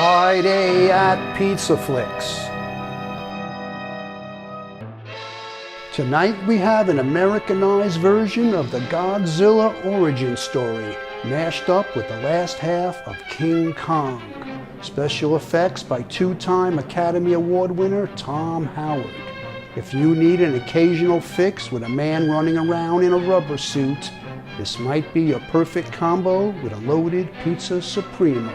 Friday at Pizza Flicks. Tonight we have an Americanized version of the Godzilla origin story, mashed up with the last half of King Kong. Special effects by two-time Academy Award winner Tom Howard. If you need an occasional fix with a man running around in a rubber suit, this might be a perfect combo with a loaded Pizza Supremo.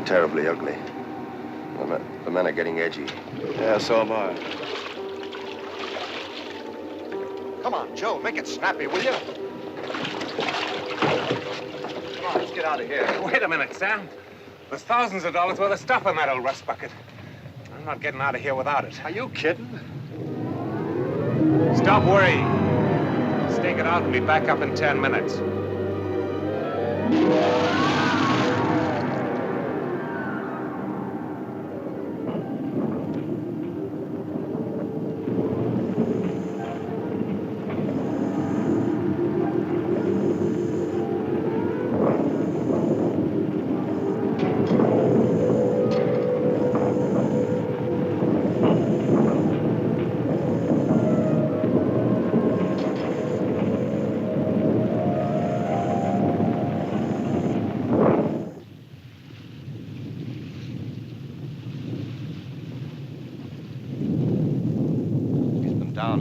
Terribly ugly. The men are getting edgy. Yeah, so am I. Come on, Joe, make it snappy, will you? Come on, let's get out of here. Wait a minute, Sam. There's thousands of dollars worth of stuff in that old rust bucket. I'm not getting out of here without it. Are you kidding? Stop worrying. Stake it out and be back up in 10 minutes.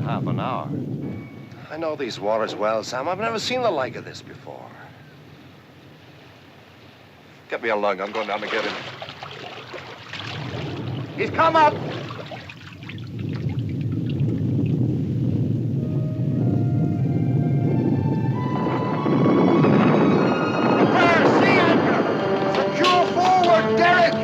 Half an hour. I know these waters well, Sam. I've never seen the like of this before. Get me a lug. I'm going down to get him. He's come up! Prepare! Sea anchor! Secure forward, Derek!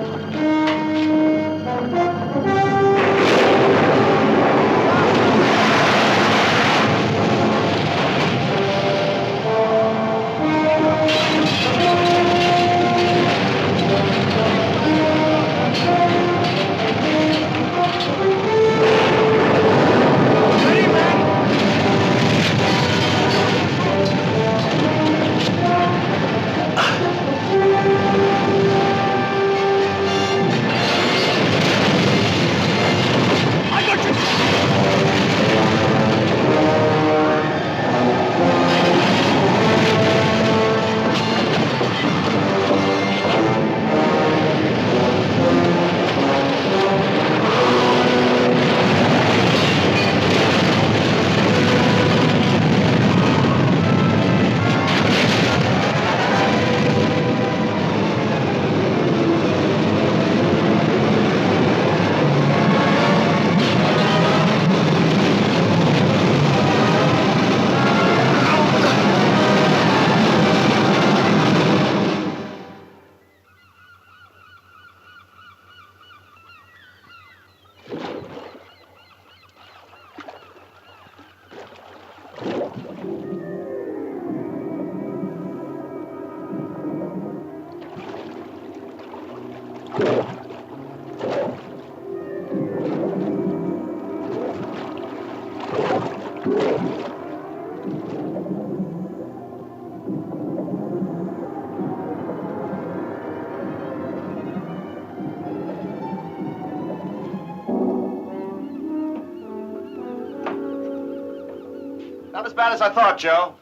Not as bad as I thought, Joe.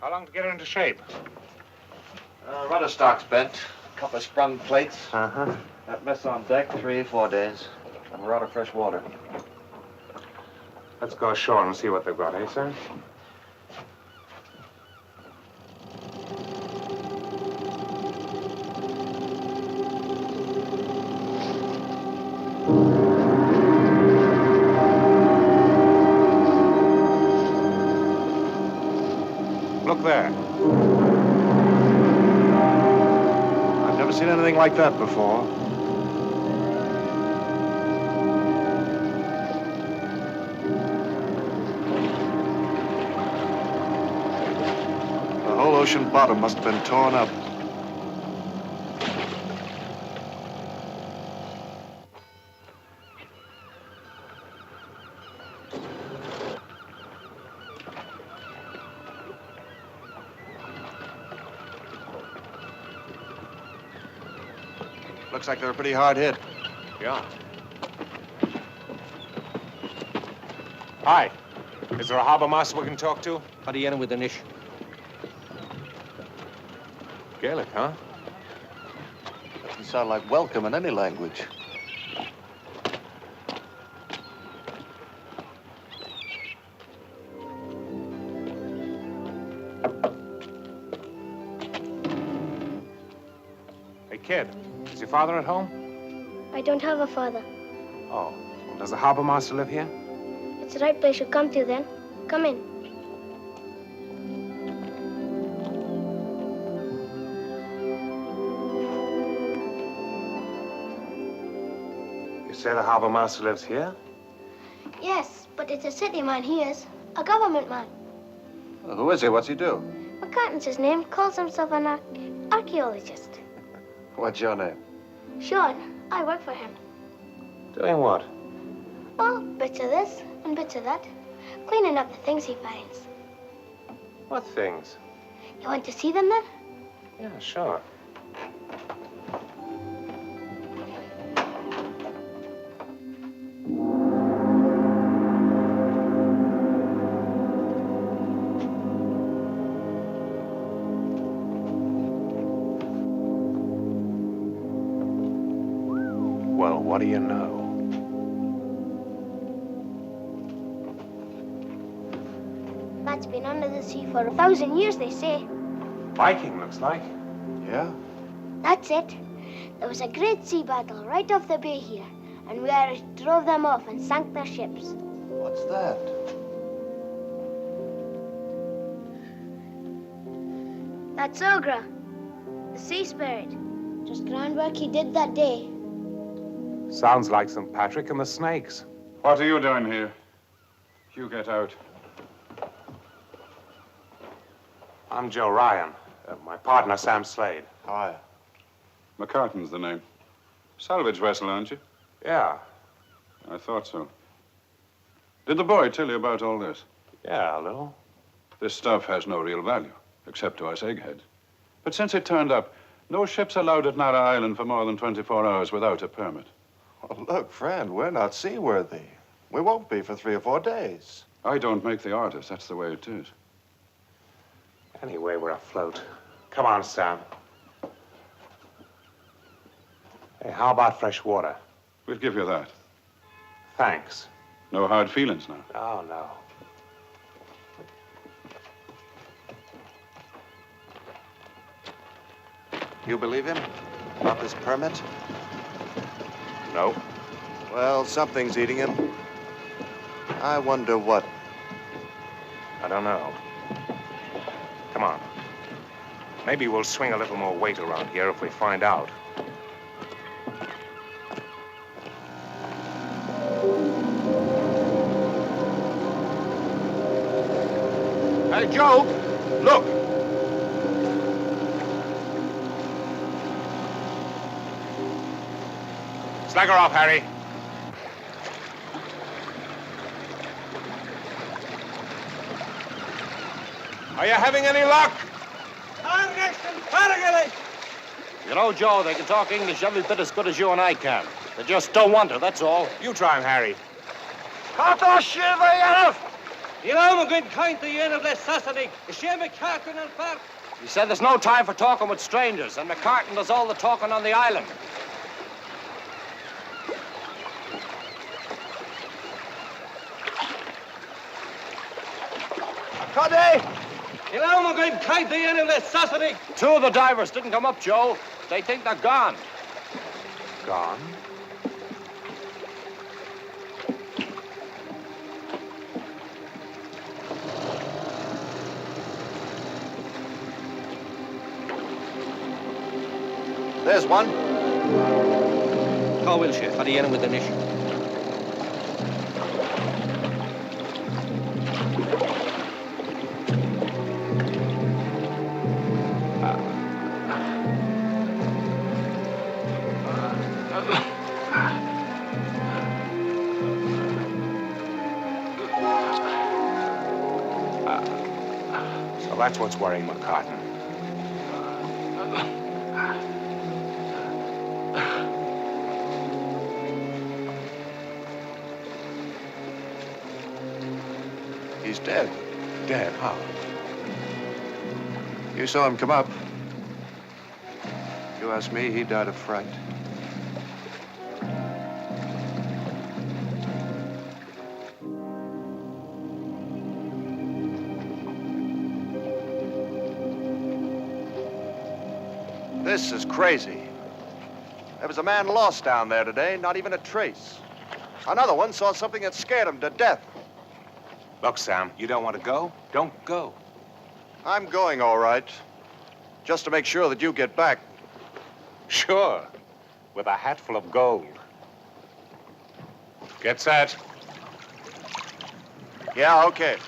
How long to get her into shape? Rudder stock's bent. A couple of sprung plates. Uh-huh. That mess on deck, 3 or 4 days. And we're out of fresh water. Let's go ashore and see what they've got, eh, sir? Look there. I've never seen anything like that before. The whole ocean bottom must have been torn up. Looks like they're pretty hard hit. Yeah. Hi. Is there a harbor master we can talk to? How do you enter with the niche? Gaelic, huh? Doesn't sound like welcome in any language. Hey, kid. Is your father at home? I don't have a father. Oh. Does the harbor master live here? It's the right place you come to then. Come in. You say the harbor master lives here? Yes, but it's a city man he is. A government man. Well, who is he? What's he do? McCartan's his name. Calls himself an archaeologist. What's your name? Sean, I work for him. Doing what? Well, bits of this and bits of that. Cleaning up the things he finds. What things? You want to see them then? Yeah, sure. Well, what do you know? That's been under the sea for 1,000 years, they say. Viking, looks like. Yeah? That's it. There was a great sea battle right off the bay here, and we Irish drove them off and sank their ships. What's that? That's Ogra, the sea spirit. Just groundwork he did that day. Sounds like St. Patrick and the snakes. What are you doing here? You get out. I'm Joe Ryan. My partner, Sam Slade. Hi. McCartan's the name. Salvage vessel, aren't you? Yeah. I thought so. Did the boy tell you about all this? Yeah, a little. This stuff has no real value, except to us eggheads. But since it turned up, no ship's allowed at Nara Island for more than 24 hours without a permit. Oh, look, friend, we're not seaworthy. We won't be for 3 or 4 days. I don't make the orders. That's the way it is. Anyway, we're afloat. Come on, Sam. Hey, how about fresh water? We'll give you that. Thanks. No hard feelings now. Oh, no. You believe him? About this permit? No. Well, something's eating him. I wonder what. I don't know. Come on. Maybe we'll swing a little more weight around here if we find out. Hey, Joe, look. Slag her off, Harry. Are you having any luck? You know, Joe, they can talk English every bit as good as you and I can. They just don't want to, that's all. You try him, Harry. He said there's no time for talking with strangers, and McCartan does all the talking on the island. Two of the divers didn't come up, Joe. They think they're gone. Gone? There's one. How will she? Had he in with an issue? So that's what's worrying McCartan. He's dead. Dead? How? You saw him come up. You ask me, he died of fright. This is crazy. There was a man lost down there today, not even a trace. Another one saw something that scared him to death. Look, Sam, you don't want to go? Don't go. I'm going, all right. Just to make sure that you get back. Sure. With a hat full of gold. Get set. Yeah, okay.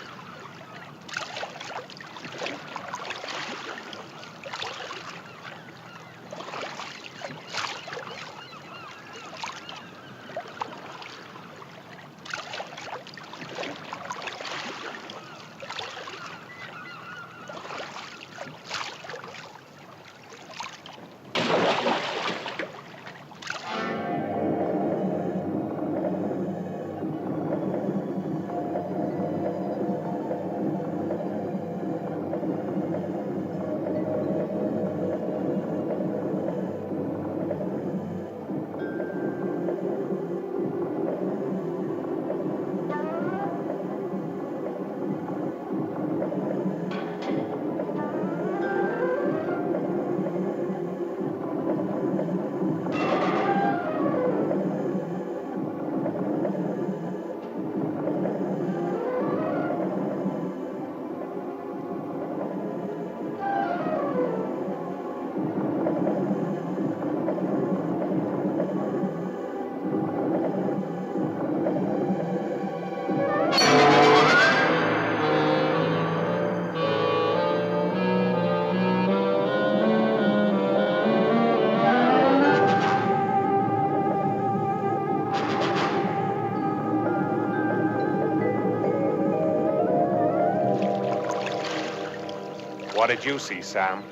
What did you see, Sam?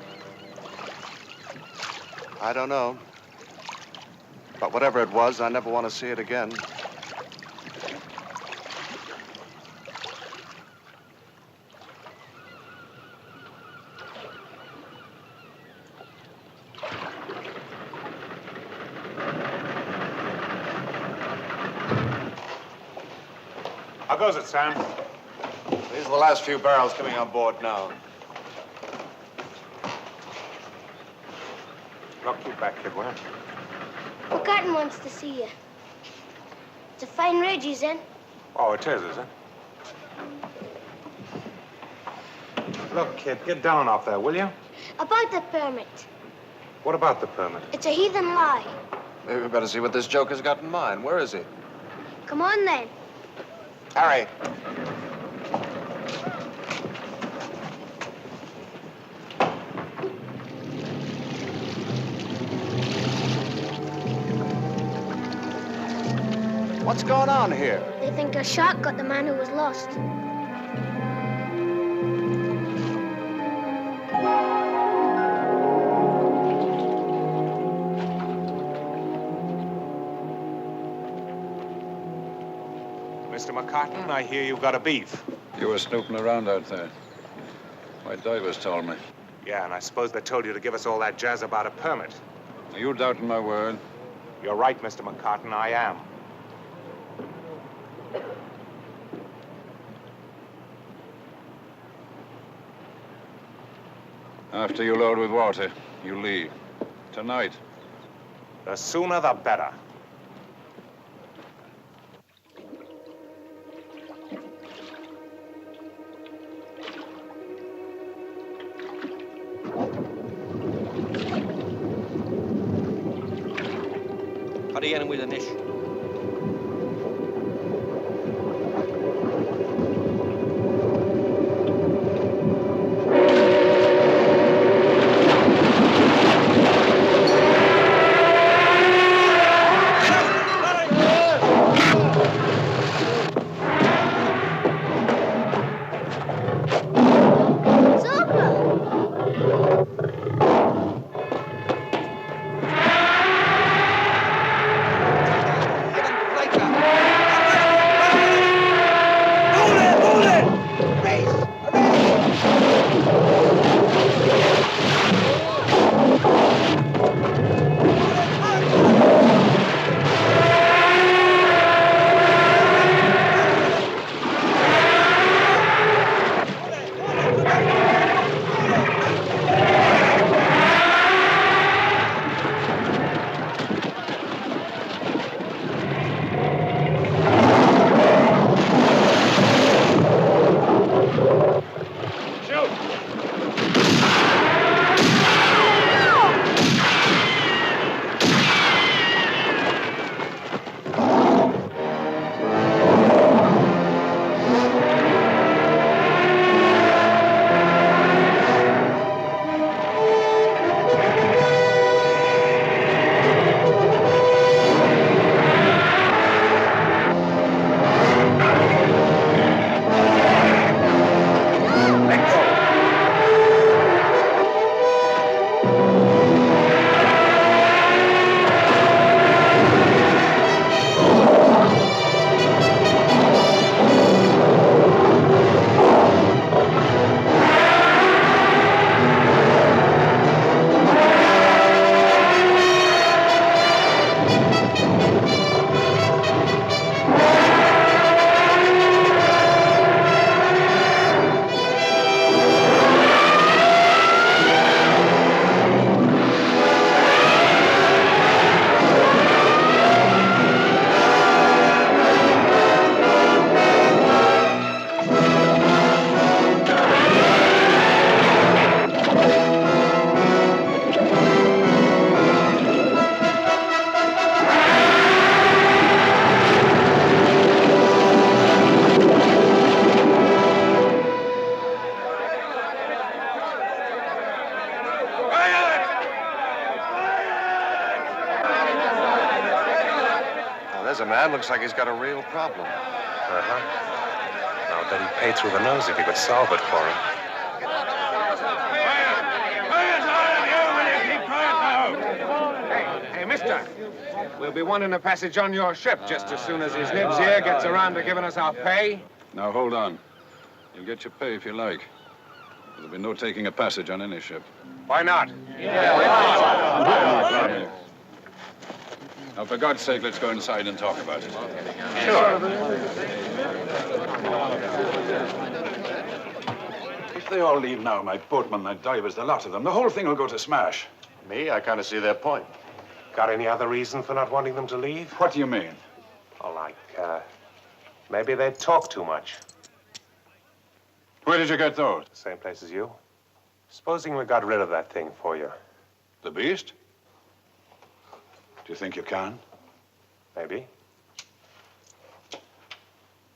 I don't know. But whatever it was, I never want to see it again. How goes it, Sam? These are the last few barrels coming on board now. Look, keep back, kid, will you? McCartan wants to see you. It's a fine rig he's in. Oh, it is it? Look, kid, get down off there, will you? About the permit. What about the permit? It's a heathen lie. Maybe we better see what this joker's got in mind. Where is he? Come on, then. Harry. What's going on here? They think a shark got the man who was lost. Mr. McCartan, I hear you've got a beef. You were snooping around out there. My divers told me. Yeah, and I suppose they told you to give us all that jazz about a permit. Are you doubting my word? You're right, Mr. McCartan, I am. After you load with water, you leave. Tonight. The sooner the better. How do you get in with the niche? There's a man, looks like he's got a real problem. Uh-huh. I'll bet he'd pay through the nose if you could solve it for him. Hey, mister. We'll be wanting a passage on your ship just as soon as his nibs here gets around to giving us our pay. Now, hold on. You'll get your pay if you like. There'll be no taking a passage on any ship. Why not? Now, for God's sake, let's go inside and talk about it. Sure. If they all leave now, my boatmen, my divers, the lot of them, the whole thing will go to smash. Me, I kind of see their point. Got any other reason for not wanting them to leave? What do you mean? Oh, like, maybe they talk too much. Where did you get those? Same place as you. Supposing we got rid of that thing for you. The beast? Do you think you can? Maybe.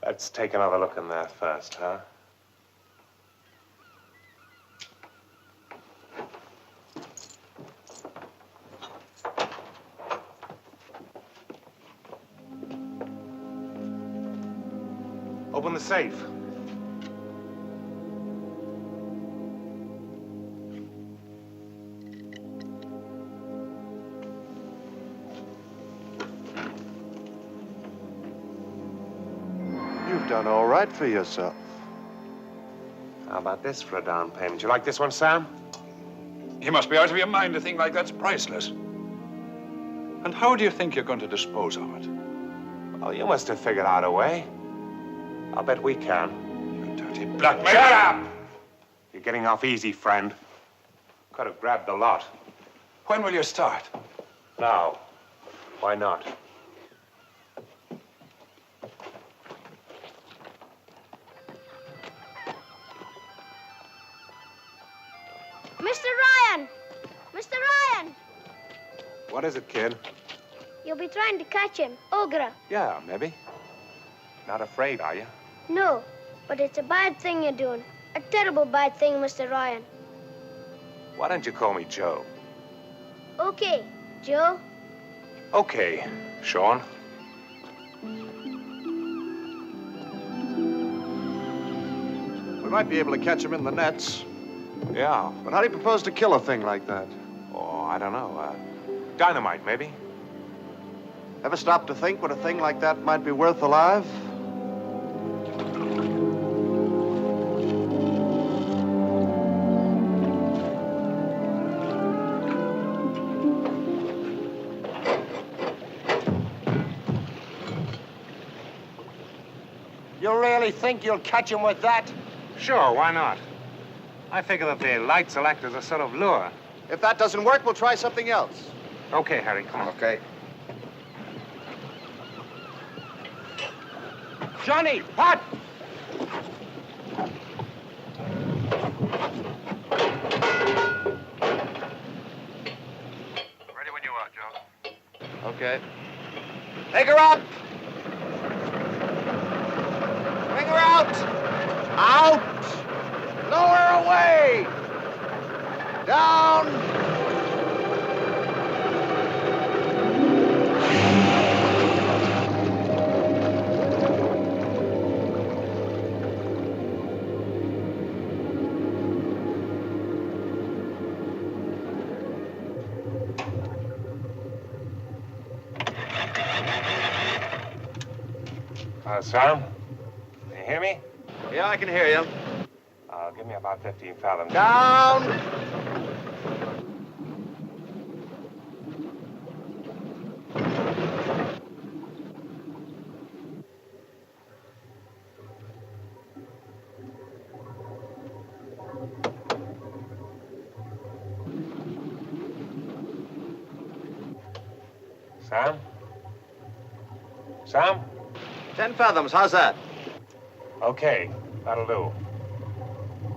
Let's take another look in there first, huh? Open the safe. You've done all right for yourself. about this for a down payment? You like this one, Sam? You must be out of your mind. A thing like that's priceless. And how do you think you're going to dispose of it? Oh, you must have figured out a way. I'll bet we can. You dirty blackmailer! Shut up! You're getting off easy, friend. Could have grabbed the lot. When will you start? Now. Why not? Mr. Ryan! Mr. Ryan! What is it, kid? You'll be trying to catch him, Ogre. Yeah, maybe. Not afraid, are you? No, but it's a bad thing you're doing. A terrible bad thing, Mr. Ryan. Why don't you call me Joe? Okay, Joe. Okay, Sean. We might be able to catch him in the nets. Yeah. But how do you propose to kill a thing like that? Oh, I don't know. Dynamite, maybe? Ever stop to think what a thing like that might be worth alive? You really think you'll catch him with that? Sure, why not? I figure that the lights will act as a sort of lure. If that doesn't work, we'll try something else. Okay, Harry, come on. Okay. Johnny, hot! Ready when you are, Joe. Okay. Take her up! Bring her out! Out! Lower away! Down! Sam? Can you hear me? Yeah, I can hear you. Give me about 15 fathoms. Down! Sam? Sam? 10 fathoms, how's that? Okay, that'll do.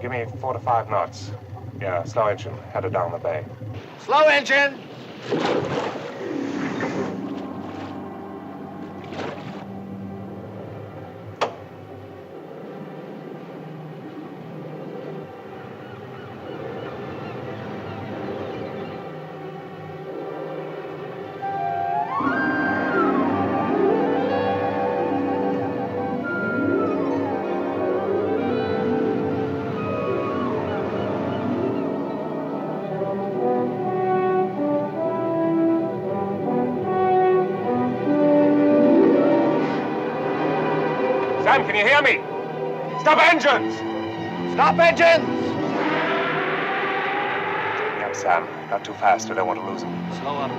Give me 4 to 5 knots. Yeah, slow engine, headed down the bay. Slow engine! Sam, can you hear me? Stop engines! Stop engines! Yep, Sam. Not too fast. I don't want to lose him. Slow up.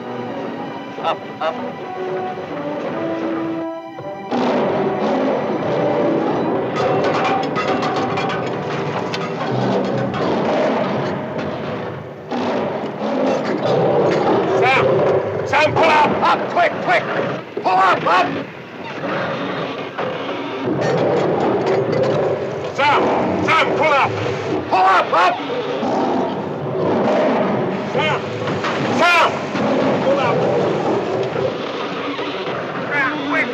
Up, up. Sam! Sam, pull up! Up, quick, quick! Pull up, up! Sam! Sam, pull up! Pull up, up! Sam! Sam! Pull up! Sam, quick!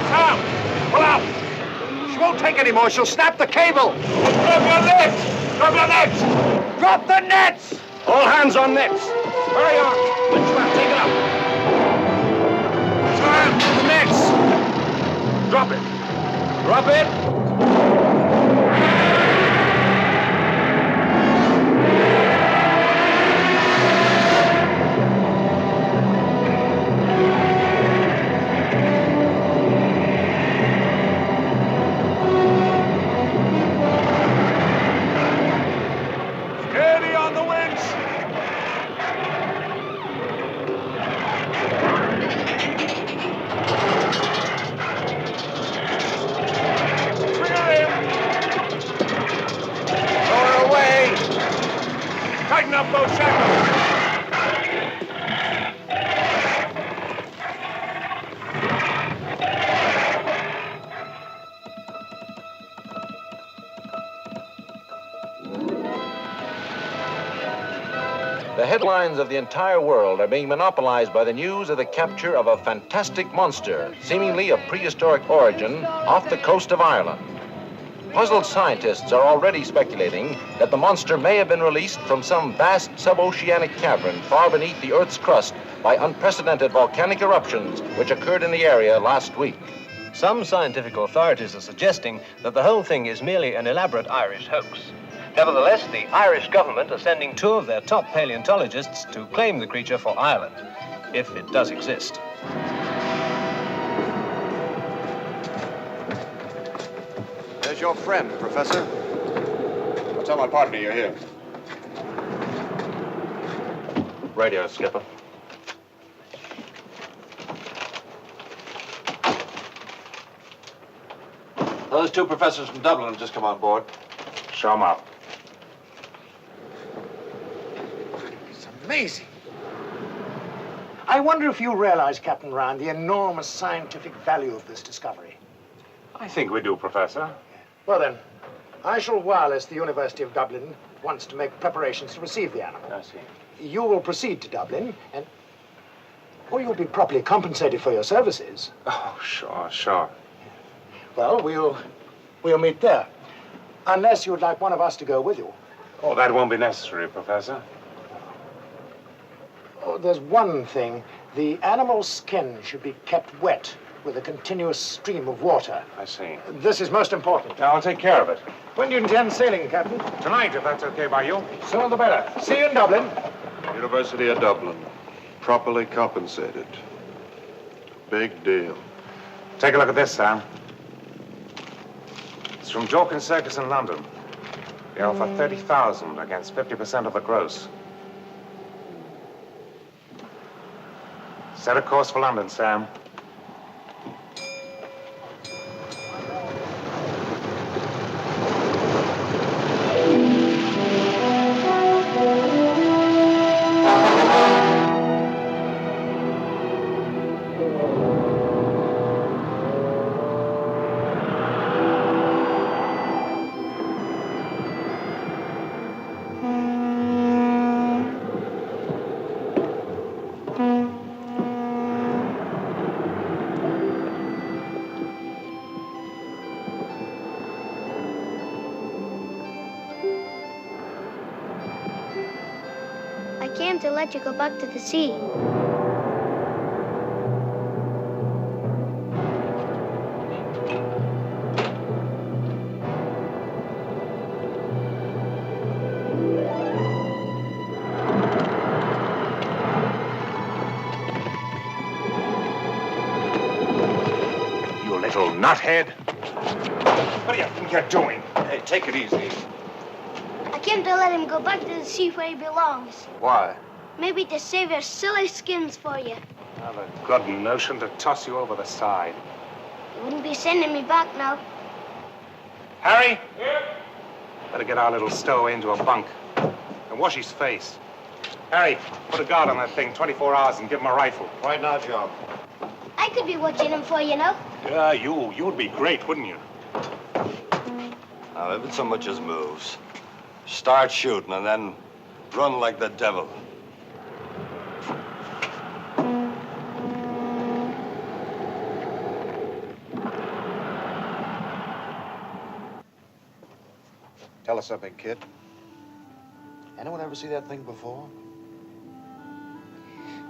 Sam! Pull up! She won't take any more. She'll snap the cable. Drop your nets! Drop your nets! Drop the nets! All hands on nets. Hurry on! Winchman, take it up. Sam! The nets! Drop it. Drop it. The headlines of the entire world are being monopolized by the news of the capture of a fantastic monster, seemingly of prehistoric origin, off the coast of Ireland. Puzzled scientists are already speculating that the monster may have been released from some vast sub-oceanic cavern far beneath the Earth's crust by unprecedented volcanic eruptions which occurred in the area last week. Some scientific authorities are suggesting that the whole thing is merely an elaborate Irish hoax. Nevertheless, the Irish government are sending 2 of their top paleontologists to claim the creature for Ireland, if it does exist. There's your friend, Professor. I'll tell my partner you're here. Radio, Skipper. Those 2 professors from Dublin have just come on board. Show 'em up. It's amazing. I wonder if you realize, Captain Ryan, the enormous scientific value of this discovery. I think we do, Professor. Well, then, I shall wireless the University of Dublin once to make preparations to receive the animal. I see. You will proceed to Dublin, and... well, you'll be properly compensated for your services. Oh, sure. Well, we'll meet there. Unless you would like one of us to go with you. Oh, that won't be necessary, Professor. Oh, there's one thing. The animal's skin should be kept wet with a continuous stream of water. I see. This is most important. Now, I'll take care of it. When do you intend sailing, Captain? Tonight, if that's okay by you. Sooner the better. See you in Dublin. University of Dublin. Properly compensated. Big deal. Take a look at this, Sam. It's from Dawkins Circus in London. They offer 30,000 against 50% of the gross. Set a course for London, Sam. I came to let you go back to the sea. You little nuthead. What do you think you're doing? Hey, take it easy. I came to let him go back to the sea where he belongs. Why? Maybe to save your silly skins for you. Have a good notion to toss you over the side. You wouldn't be sending me back now. Harry? Here? Better get our little stowaway into a bunk and wash his face. Harry, put a guard on that thing 24 hours and give him a rifle. Right now, John. I could be watching him for you now. Yeah, you'd be great, wouldn't you? Now, if it so much as moves, start shooting and then run like the devil. Tell us something, kid. Anyone ever see that thing before?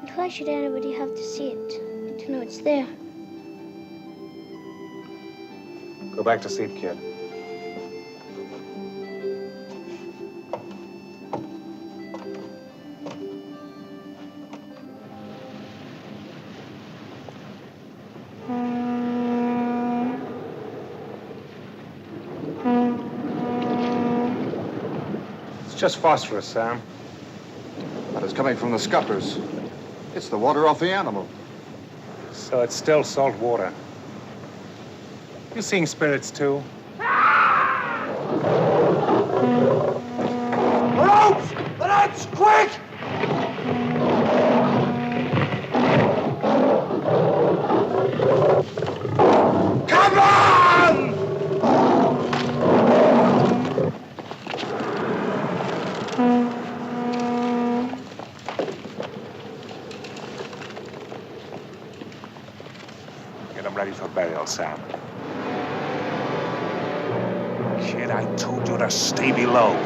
And why should anybody have to see it to know it's there? Go back to sleep, kid. It's just phosphorus, Sam. But it's coming from the scuppers. It's the water off the animal. So it's still salt water. You seeing spirits, too? Ropes! The nets! Quick! Come on! ready for burial, Sam. Kid, I told you to stay below.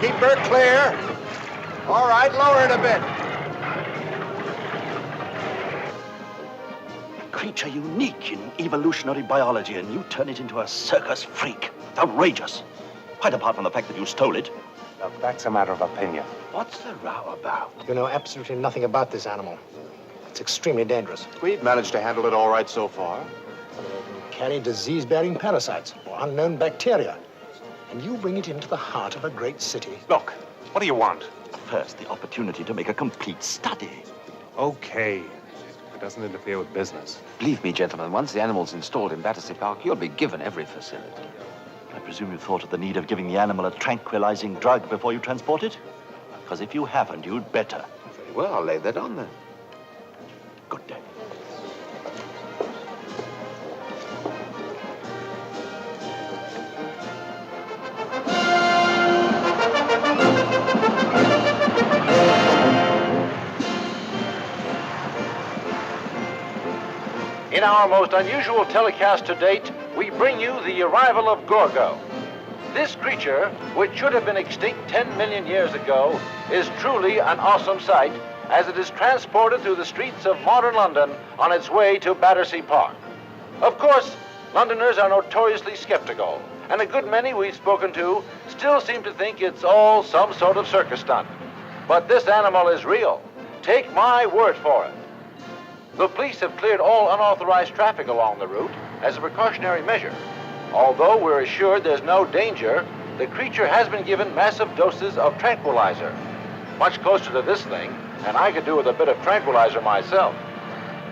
Keep her clear. All right, lower it a bit. A creature unique in evolutionary biology, and you turn it into a circus freak. It's outrageous. Quite apart from the fact that you stole it. Look, that's a matter of opinion. What's the row about? You know absolutely nothing about this animal. It's extremely dangerous. We've managed to handle it all right so far. It can carry disease-bearing parasites or unknown bacteria. And you bring it into the heart of a great city. Look, what do you want? First, the opportunity to make a complete study. Okay. It doesn't interfere with business. Believe me, gentlemen, once the animal's installed in Battersea Park, you'll be given every facility. I presume you thought of the need of giving the animal a tranquilizing drug before you transport it? Because if you haven't, you'd better. Very well, I'll lay that on then. Good day. In our most unusual telecast to date, we bring you the arrival of Gorgo. This creature, which should have been extinct 10 million years ago, is truly an awesome sight as it is transported through the streets of modern London on its way to Battersea Park. Of course, Londoners are notoriously skeptical, and a good many we've spoken to still seem to think it's all some sort of circus stunt. But this animal is real. Take my word for it. The police have cleared all unauthorized traffic along the route as a precautionary measure. Although we're assured there's no danger, the creature has been given massive doses of tranquilizer. Much closer to this thing, and I could do with a bit of tranquilizer myself.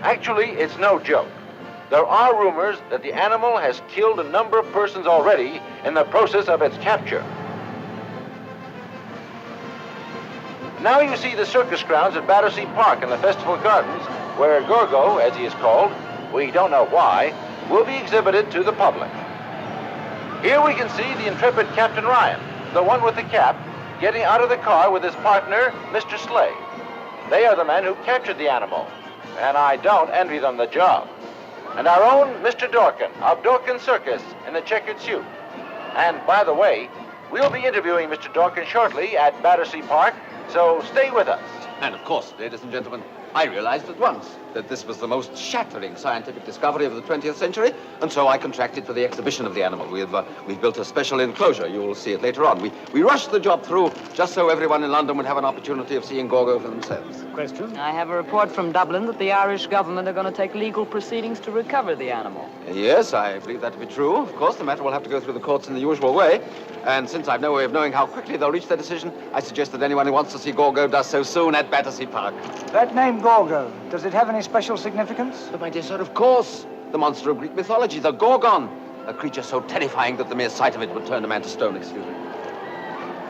Actually, it's no joke. There are rumors that the animal has killed a number of persons already in the process of its capture. Now you see the circus grounds at Battersea Park in the Festival Gardens, where Gorgo, as he is called, we don't know why, will be exhibited to the public. Here we can see the intrepid Captain Ryan, the one with the cap, getting out of the car with his partner, Mr. Slade. They are the men who captured the animal, and I don't envy them the job. And our own Mr. Dorkin of Dorkin Circus in the checkered suit. And by the way, we'll be interviewing Mr. Dorkin shortly at Battersea Park, so stay with us. And of course, ladies and gentlemen, I realized at once that this was the most shattering scientific discovery of the 20th century, and so I contracted for the exhibition of the animal. We've built a special enclosure. You will see it later on. We rushed the job through just so everyone in London would have an opportunity of seeing Gorgo for themselves. Question? I have a report from Dublin that the Irish government are going to take legal proceedings to recover the animal. Yes, I believe that to be true. Of course, the matter will have to go through the courts in the usual way. And since I've no way of knowing how quickly they'll reach their decision, I suggest that anyone who wants to see Gorgo does so soon at Battersea Park. That name, Gorgo, does it have any special significance? But my dear sir, of course. The monster of Greek mythology, the Gorgon. A creature so terrifying that the mere sight of it would turn a man to stone, excuse me.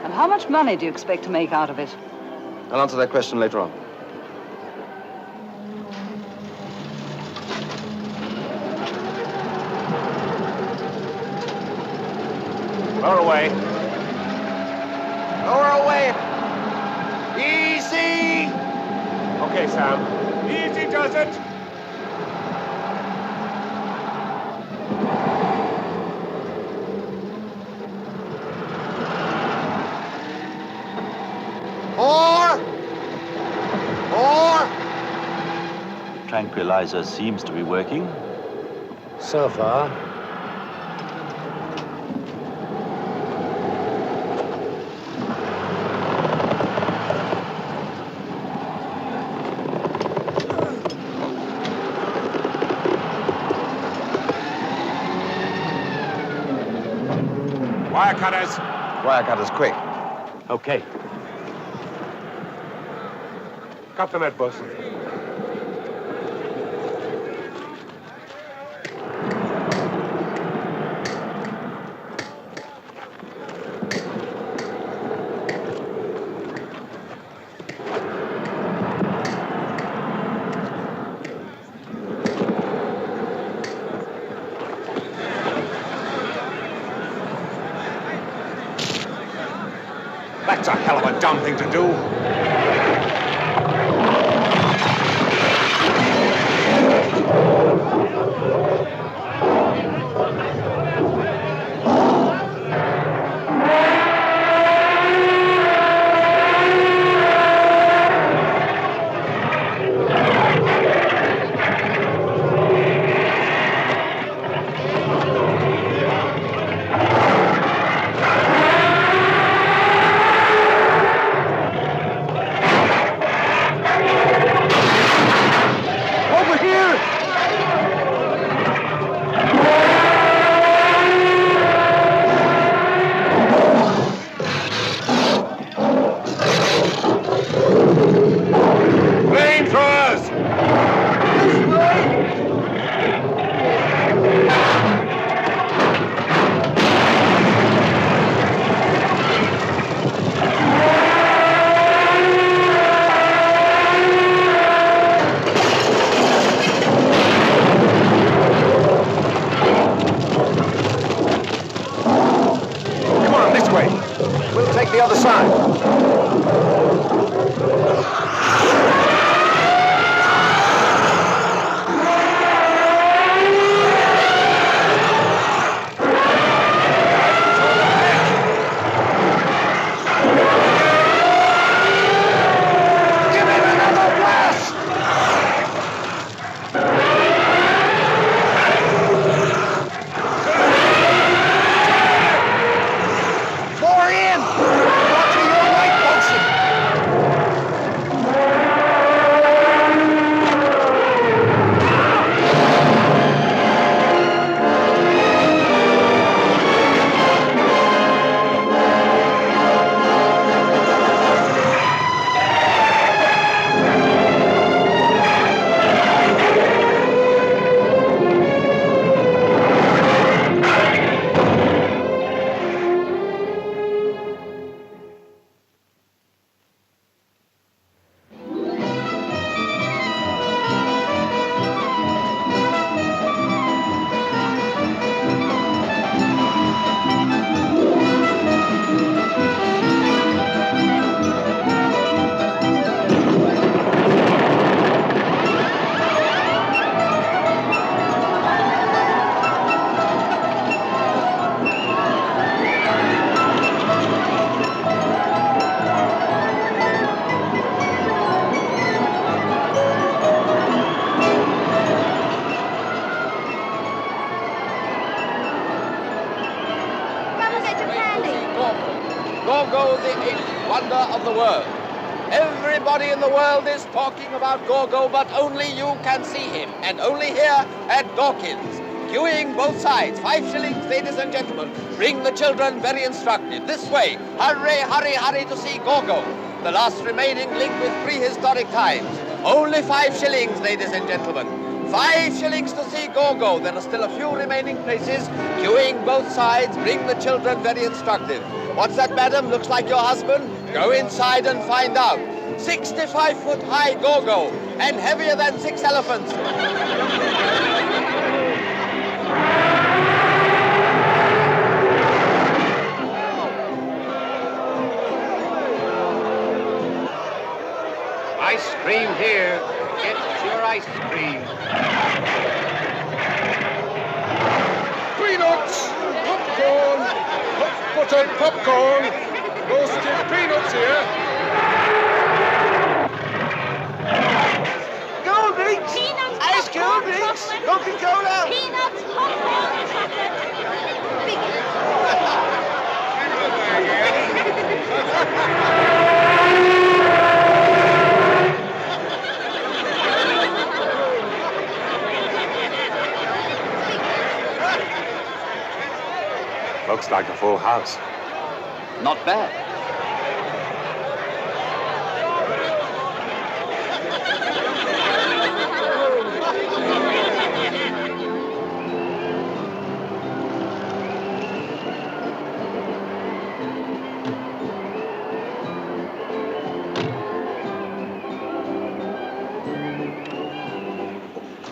And how much money do you expect to make out of it? I'll answer that question later on. Lower away. Lower away. Easy. Okay, Sam. Easy does it. More. The tranquilizer seems to be working. So far. Wire cutters. Wire cutters, quick. Okay. Cut the net, boss. That's a hell of a dumb thing to do. Gorgo, the eighth wonder of the world. Everybody in the world is talking about Gorgo, but only you can see him, and only here at Dawkins. Queuing both sides, 5 shillings, ladies and gentlemen. Bring the children, very instructive. This way, hurry, hurry, hurry to see Gorgo, the last remaining link with prehistoric times. Only 5 shillings, ladies and gentlemen. 5 shillings to see Gorgo. There are still a few remaining places. Queuing both sides, bring the children, very instructive. What's that, madam? Looks like your husband? Go inside and find out. 65-foot high Gorgo, and heavier than 6 elephants. Ice cream here. Get your ice cream. Peanuts, popcorn, hot-buttered popcorn, roasted peanuts here. Cold drinks, ice cold drinks, Coca-Cola. Peanuts, popcorn, Looks like a full house. Not bad.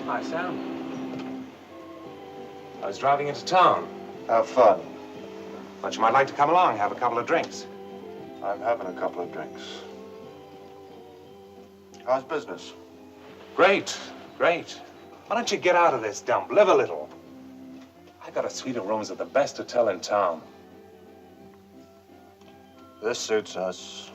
Hi, Sam. I was driving into town. Have fun. But you might like to come along, have a couple of drinks. I'm having a couple of drinks. How's business? Great, great. Why don't you get out of this dump? Live a little. I got a suite of rooms at the best hotel in town. This suits us.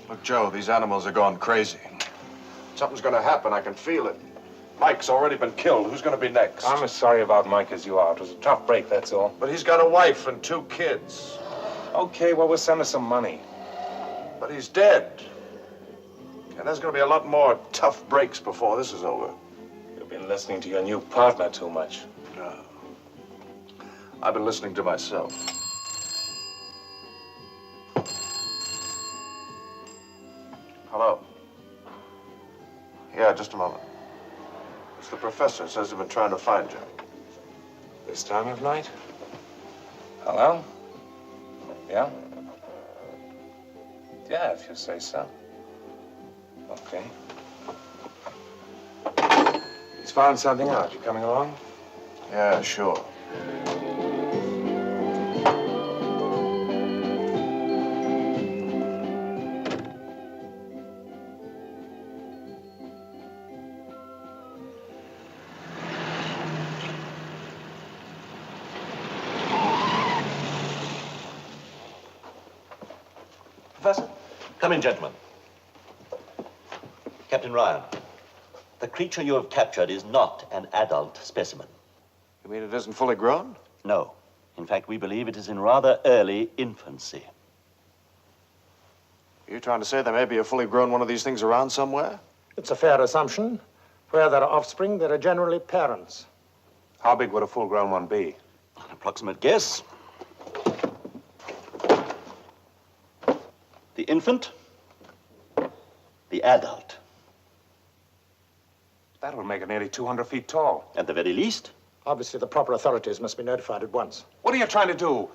Look, Joe, these animals are going crazy. Something's gonna happen. I can feel it. Mike's already been killed. Who's gonna be next? I'm as sorry about Mike as you are. It was a tough break, that's all. But he's got a wife and 2 kids. Okay, well, we'll send her some money. But he's dead. And there's gonna be a lot more tough breaks before this is over. You've been listening to your new partner too much. No. I've been listening to myself. Hello? Yeah, just a moment. It's the professor. Says they've been trying to find you. This time of night? Hello? Yeah? Yeah, if you say so. Okay. He's found something out. You coming along? Yeah, sure. Professor, come in, gentlemen. Captain Ryan, the creature you have captured is not an adult specimen. You mean it isn't fully grown? No. In fact, we believe it is in rather early infancy. Are you trying to say there may be a fully grown one of these things around somewhere? It's a fair assumption. Where there are offspring, there are generally parents. How big would a full-grown one be? An approximate guess. The infant, the adult. That would make it nearly 200 feet tall. At the very least. Obviously, the proper authorities must be notified at once. What are you trying to do?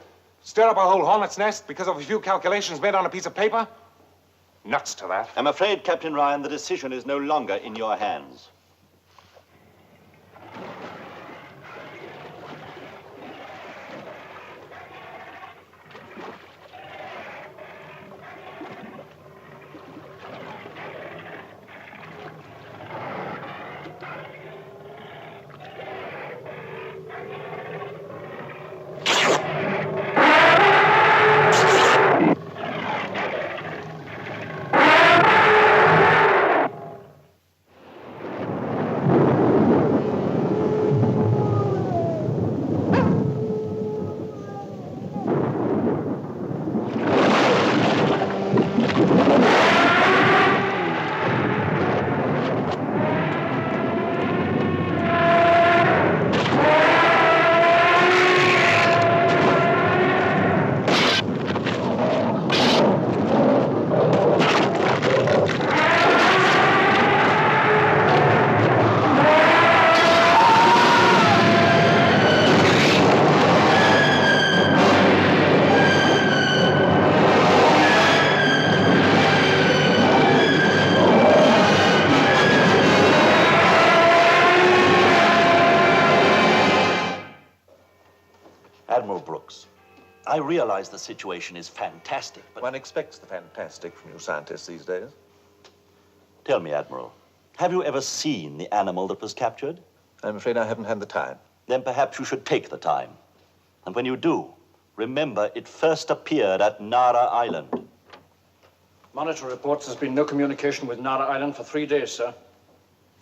Stir up a whole hornet's nest because of a few calculations made on a piece of paper? Nuts to that. I'm afraid, Captain Ryan, the decision is no longer in your hands. I realize the situation is fantastic, but... One expects the fantastic from you scientists these days. Tell me, Admiral, have you ever seen the animal that was captured? I'm afraid I haven't had the time. Then perhaps you should take the time. And when you do, remember it first appeared at Nara Island. Monitor reports there's been no communication with Nara Island for 3 days, sir.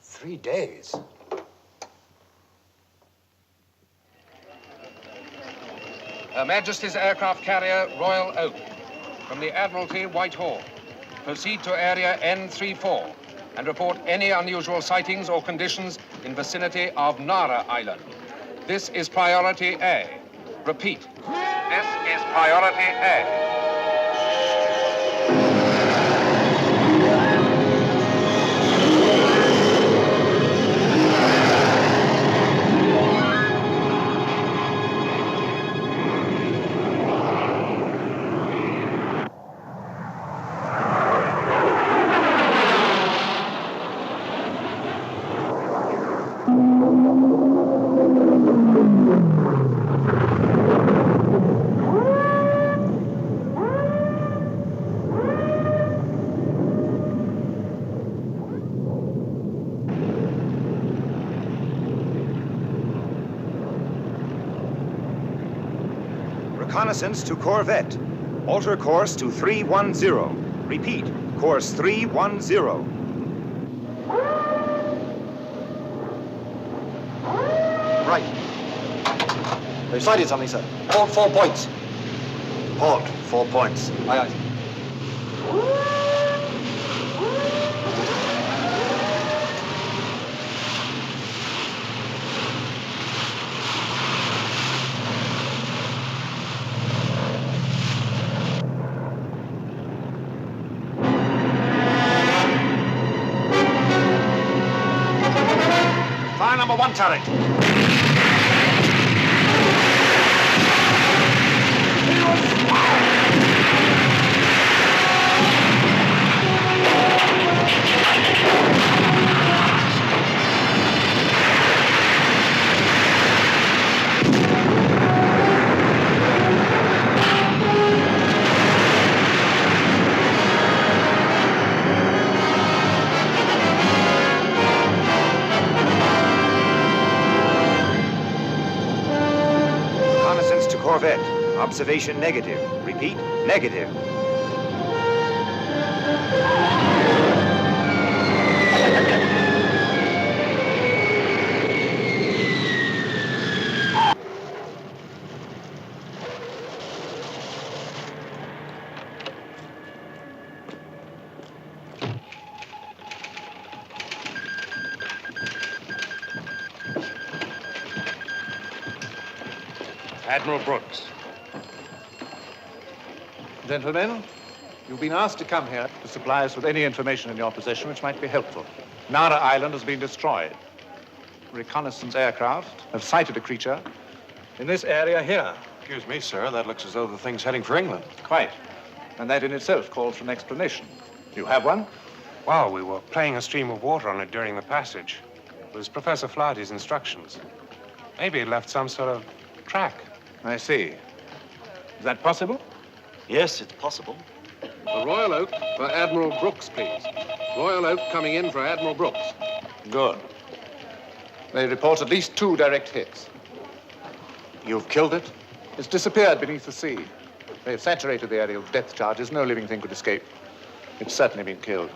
3 days? Her Majesty's aircraft carrier Royal Oak from the Admiralty Whitehall. Proceed to area N34 and report any unusual sightings or conditions in vicinity of Nara Island. This is priority A. Repeat. This is priority A. Reconnaissance to Corvette. Alter course to 310. Repeat, course 310. Right. They've sighted something, sir. Port 4 points. Port 4 points. Aye, aye. Fire number 1 turret. Reconnaissance to Corvette. Observation negative. Repeat, negative. Admiral Brooks. Gentlemen, you've been asked to come here to supply us with any information in your possession which might be helpful. Nara Island has been destroyed. Reconnaissance aircraft have sighted a creature in this area here. Excuse me, sir. That looks as though the thing's heading for England. Quite. And that in itself calls for an explanation. You have one? Well, we were playing a stream of water on it during the passage. It was Professor Flaherty's instructions. Maybe it left some sort of track. I see. Is that possible? Yes, it's possible. The Royal Oak for Admiral Brooks, please. Royal Oak coming in for Admiral Brooks. Good. They report at least 2 direct hits. You've killed it? It's disappeared beneath the sea. They've saturated the area with depth charges. No living thing could escape. It's certainly been killed.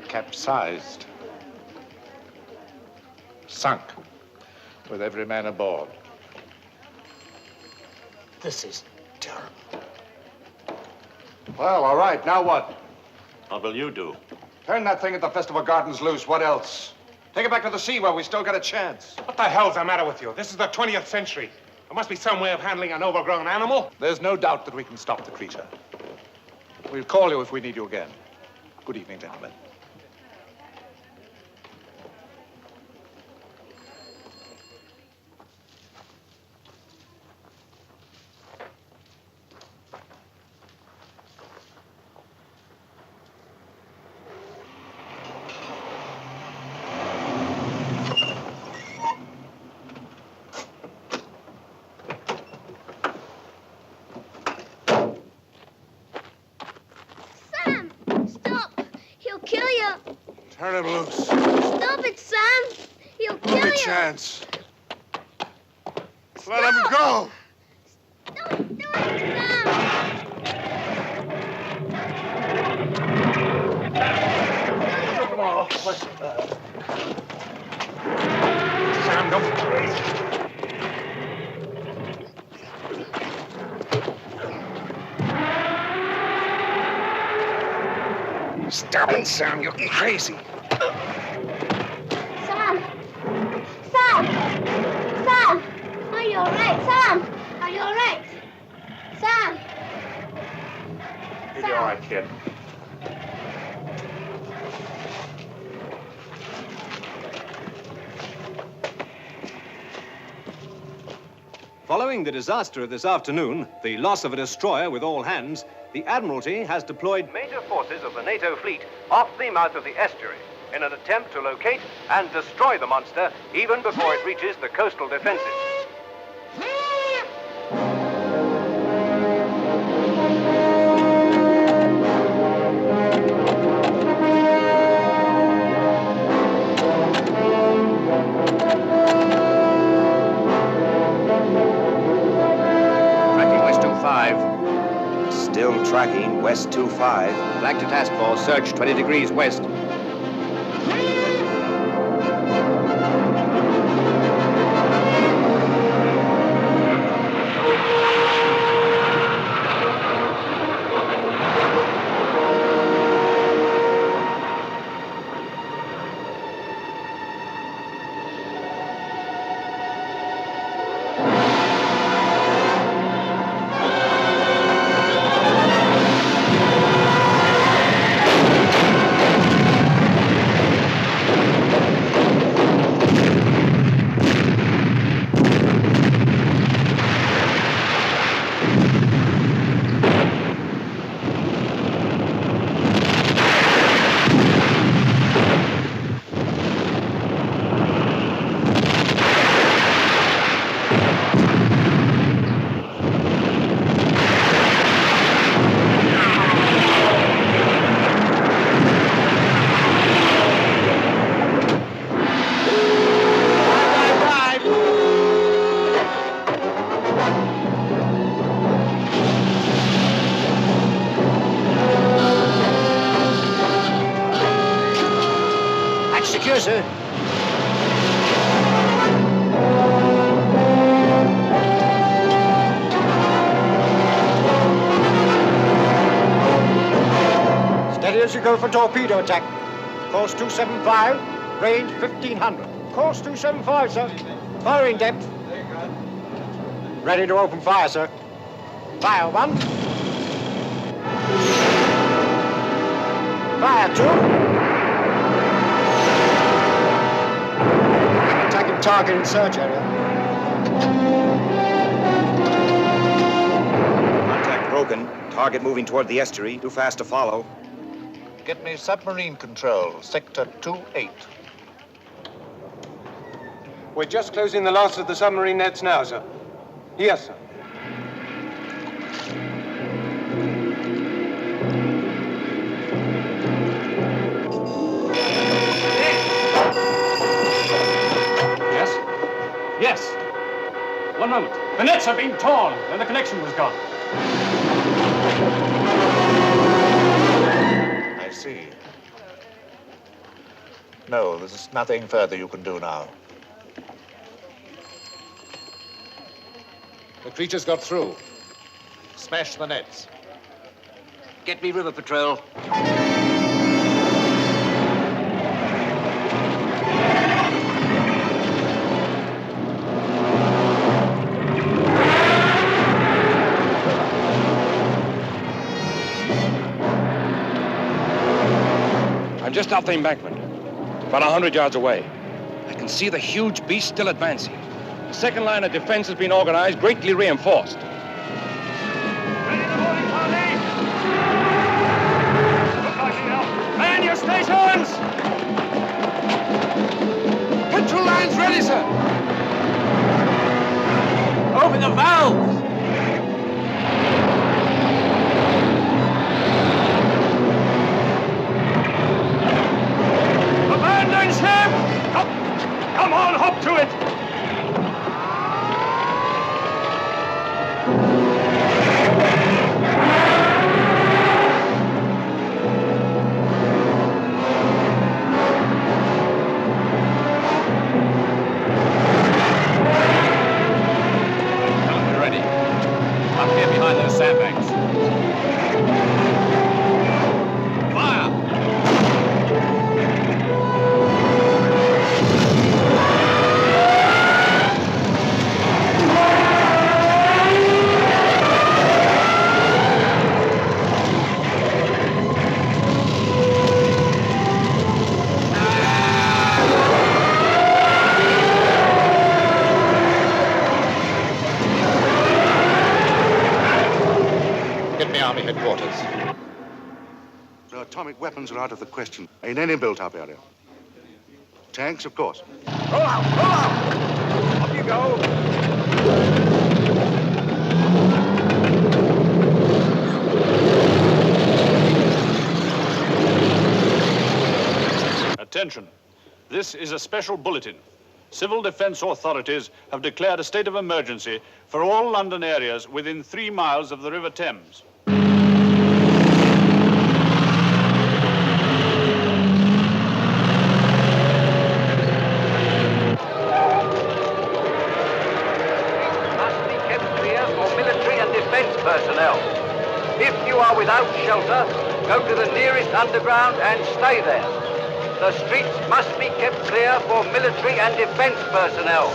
Capsized. Sunk. With every man aboard. This is terrible. Well, all right. Now what? What will you do? Turn that thing at the Festival Gardens loose. What else? Take it back to the sea where we still got a chance. What the hell's the matter with you? This is the 20th century. There must be some way of handling an overgrown animal. There's no doubt that we can stop the creature. We'll call you if we need you again. Good evening, gentlemen. Turn him loose. Stop it, Sam! He'll kill you! Give me a chance. Let him go! Don't do it, Sam! Sam, don't. Stop it, Sam. You're crazy. Sam! Sam! Sam! Are you all right, Sam? Are you all right? Sam! You'll be all right, kid. Following the disaster of this afternoon, the loss of a destroyer with all hands, the Admiralty has deployed major forces of the NATO fleet off the mouth of the estuary in an attempt to locate and destroy the monster even before it reaches the coastal defenses. Still tracking west 25. Flag to task force, search 20 degrees west. Sir. Steady as you go for torpedo attack. Course 275, range 1500. Course 275, sir. Firing depth. Ready to open fire, sir. Fire 1. Fire 2. Target in search area. Contact broken. Target moving toward the estuary. Too fast to follow. Get me submarine control, sector 28. We're just closing the last of the submarine nets now, sir. Yes, sir. Yes. One moment. The nets are being torn, and the connection was gone. I see. No, there's nothing further you can do now. The creature's got through. Smash the nets. Get me river patrol. I'm just off the embankment, about 100 yards away. I can see the huge beast still advancing. The second line of defense has been organized, greatly reinforced. Man your stations! Control lines ready, sir. Open the valves! Abandon ship! Come on, hop to it! Weapons are out of the question in any built-up area. Tanks, of course. Roll out! Roll out! Up you go! Attention. This is a special bulletin. Civil defense authorities have declared a state of emergency for all London areas within 3 miles of the River Thames. Must be kept clear for military and defense personnel. If you are without shelter, go to the nearest underground and stay there. The streets must be kept clear for military and defense personnel.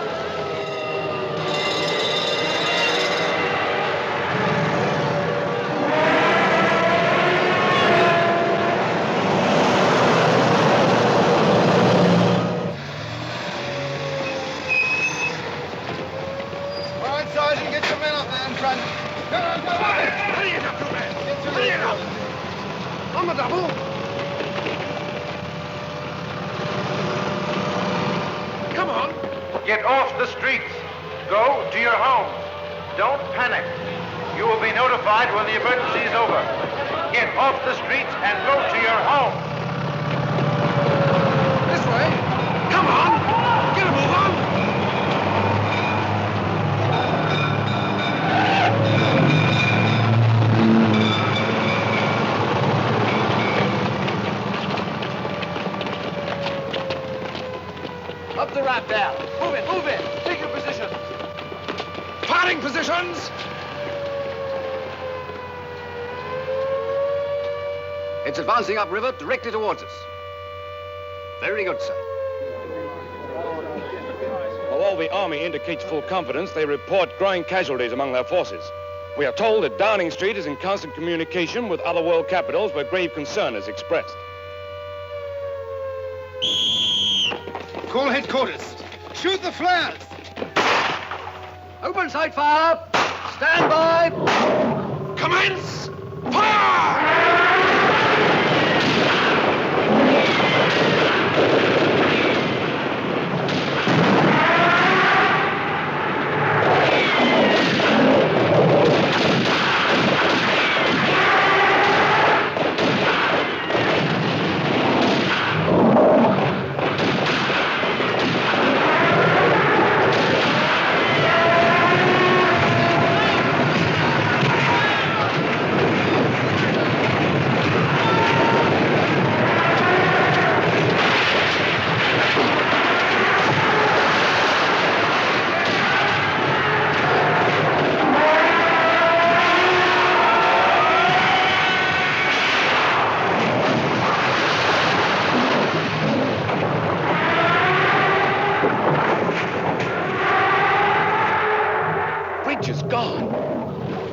All right, Sergeant, get your men up there in front. Come on, come on! Hurry it up, you men! Hurry it up! On the double! Come on! Get off the streets. Go to your homes. Don't panic. You will be notified when the emergency is over. Get off the streets and go to your homes. This way! Come on! Get a move on! Up the ramp now. Move in, move in. Take your position. Firing positions! It's advancing upriver directly towards us. Very good, sir. Although the army indicates full confidence, they report growing casualties among their forces. We are told that Downing Street is in constant communication with other world capitals where grave concern is expressed. Call headquarters. Shoot the flares! Open sight fire. Stand by. Commence! Fire!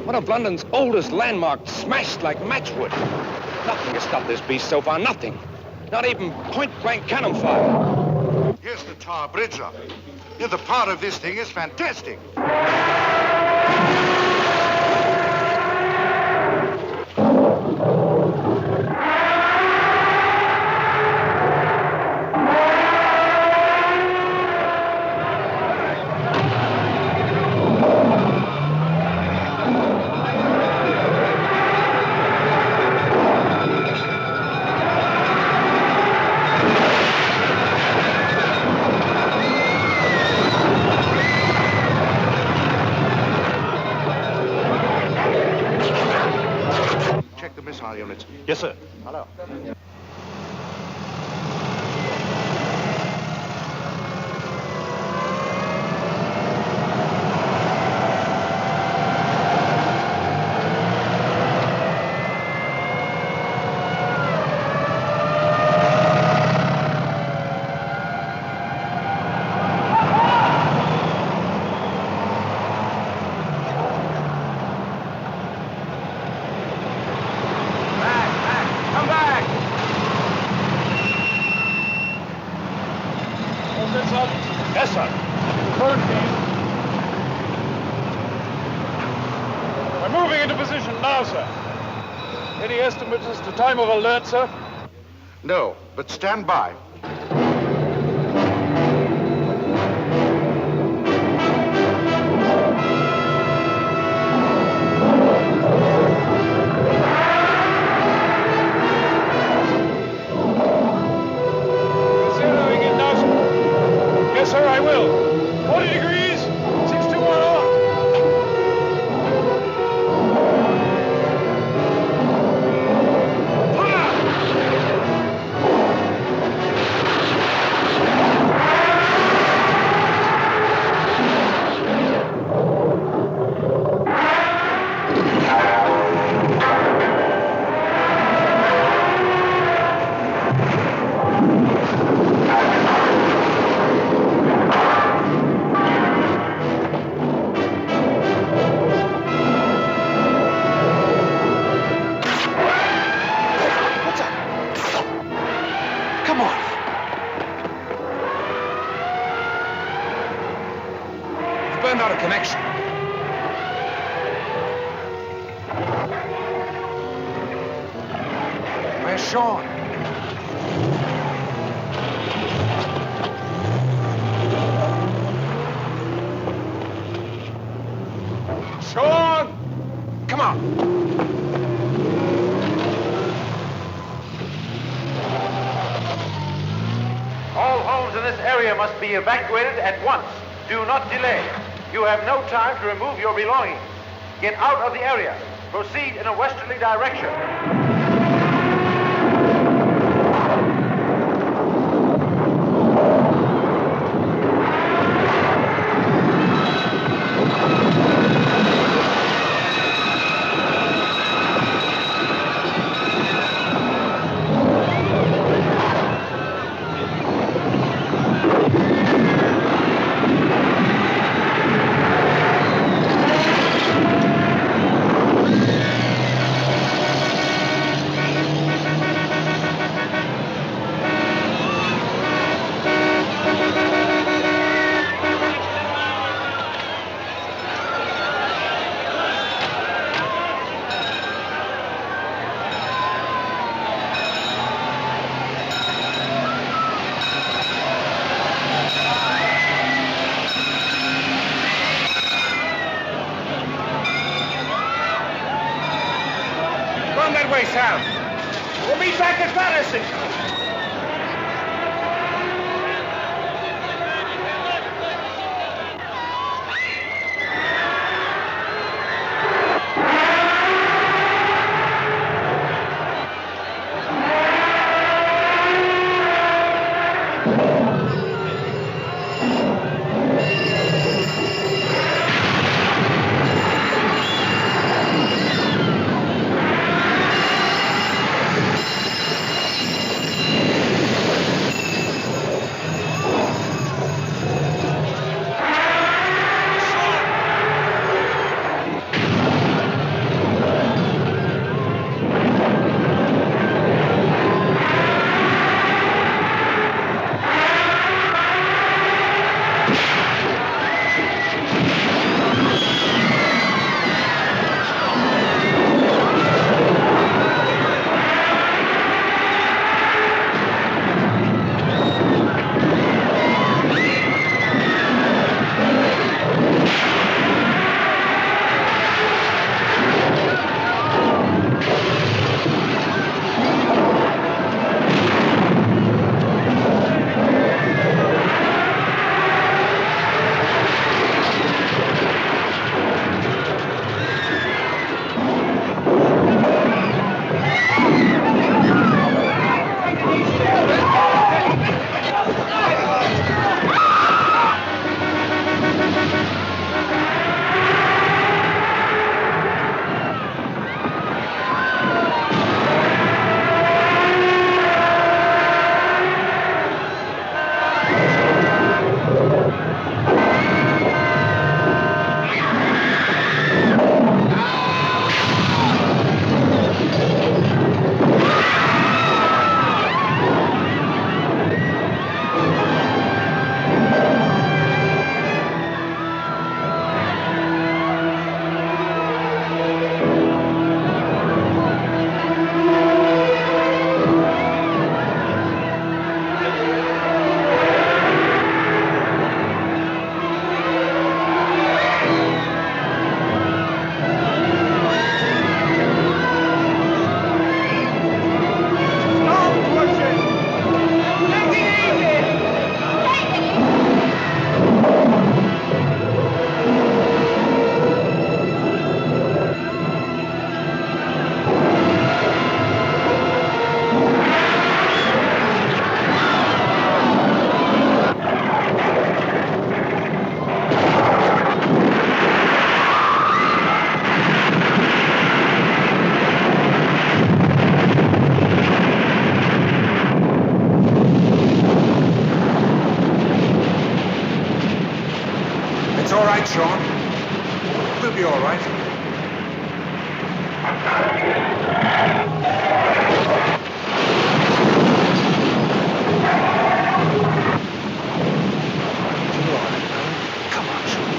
One of London's oldest landmarks smashed like matchwood. Nothing has stopped this beast so far, nothing. Not even point-blank cannon fire. Here's the Tower Bridge up. Yeah, the power of this thing is fantastic. Units. Yes, sir. Hello. Yes, sir. We're moving into position now, sir. Any estimates as to time of alert, sir? No, but stand by. Zeroing in, Dawson. Yes, sir, I will. 40 degrees, 621 Burned out a connection. Where's Sean? Sean! Come on. All homes in this area must be evacuated at once. Do not delay. You have no time to remove your belongings. Get out of the area. Proceed in a westerly direction. Run that way, Sam. We'll meet back at Patterson. all right, Sean. We'll be all right. Come on, Sean.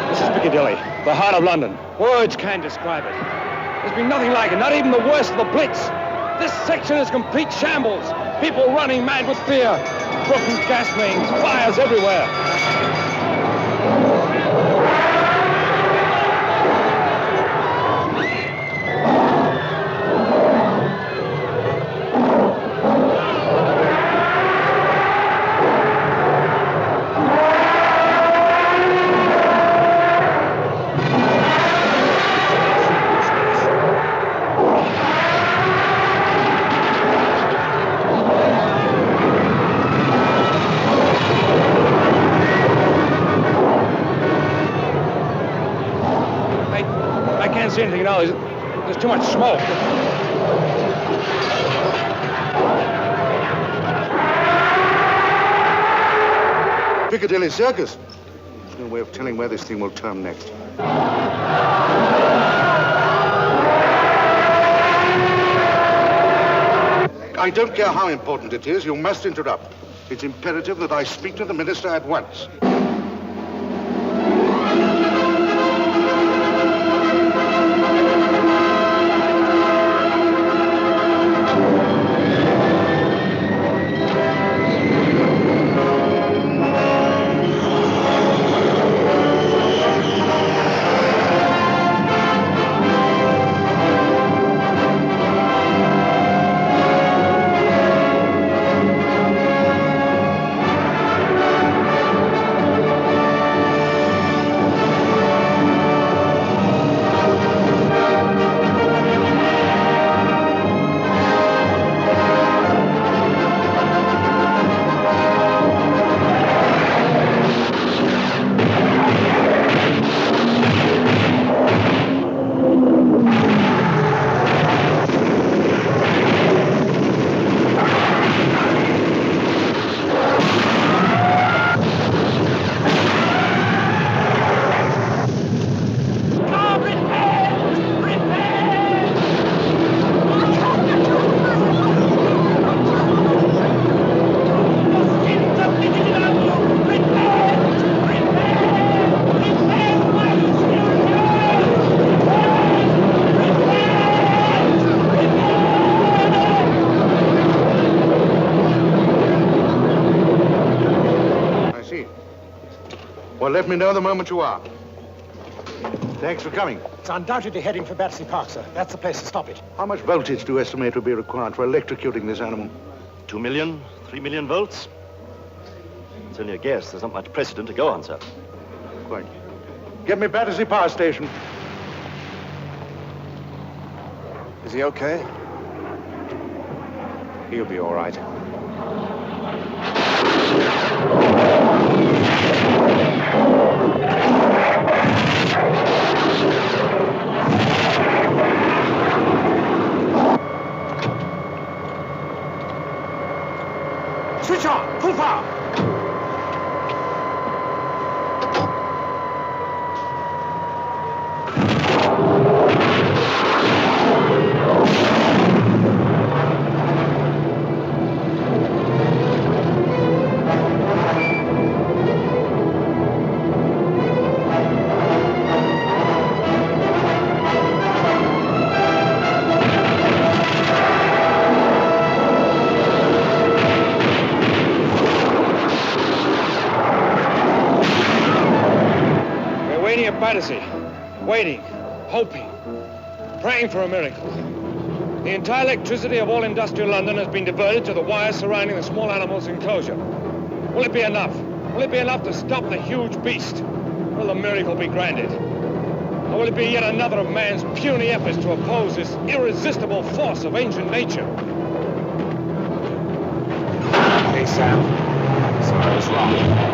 This is Piccadilly, the heart of London. Words can't describe it. There's been nothing like it, not even the worst of the Blitz. This section is complete shambles. People running mad with fear. Broken gas mains, fires everywhere. I can't see anything now. There's too much smoke. Piccadilly Circus. There's no way of telling where this thing will turn next. I don't care how important it is, you must interrupt. It's imperative that I speak to the minister at once. Well, let me know the moment you are. Thanks for coming. It's undoubtedly heading for Battersea Park, sir. That's the place to stop it. How much voltage do you estimate will be required for electrocuting this animal? 2 million, 3 million volts? It's only a guess. There's not much precedent to go on, sir. Quite. Get me Battersea Power Station. Is he okay? He'll be all right. Switch on! Full power! Battersea, waiting, hoping, praying for a miracle. The entire electricity of all industrial London has been diverted to the wires surrounding the small animals' enclosure. Will it be enough? Will it be enough to stop the huge beast? Will the miracle be granted? Or will it be yet another of man's puny efforts to oppose this irresistible force of ancient nature? Hey, Sam. Sorry I was wrong.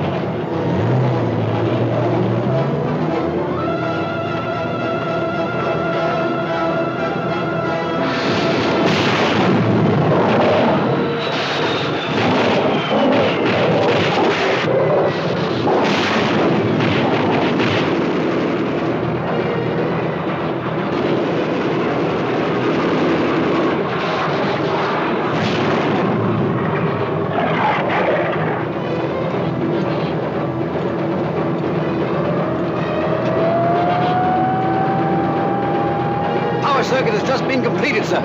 circuit has just been completed, sir.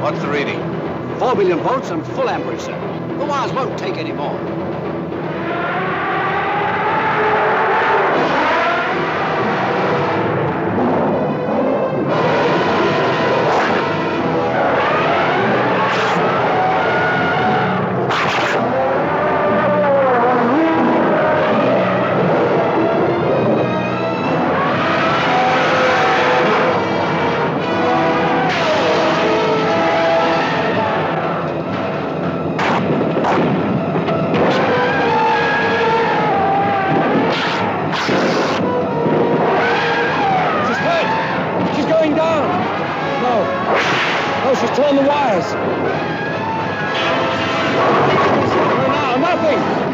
What's the reading? 4 million volts and full amperage, sir. The wires won't take any more. She's torn the wires. Now, nothing.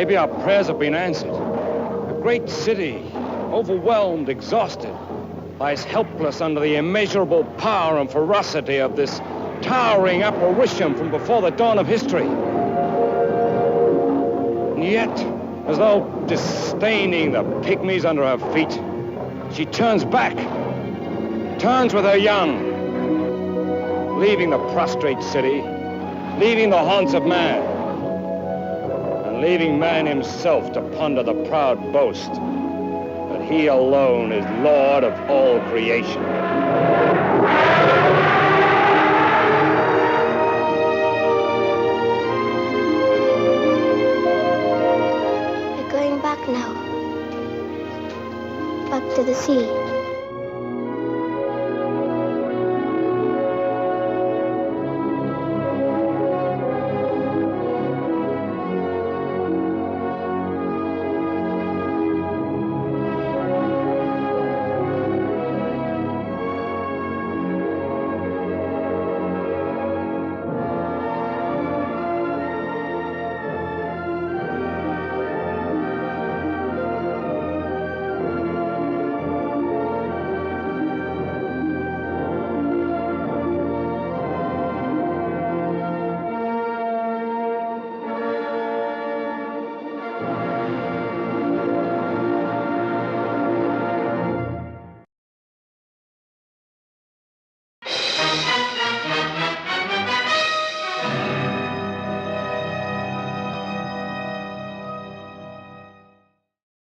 Maybe our prayers have been answered. A great city, overwhelmed, exhausted, lies helpless under the immeasurable power and ferocity of this towering apparition from before the dawn of history. And yet, as though disdaining the pygmies under her feet, she turns back, turns with her young, leaving the prostrate city, leaving the haunts of man, leaving man himself to ponder the proud boast that he alone is Lord of all creation. We're going back now. Back to the sea.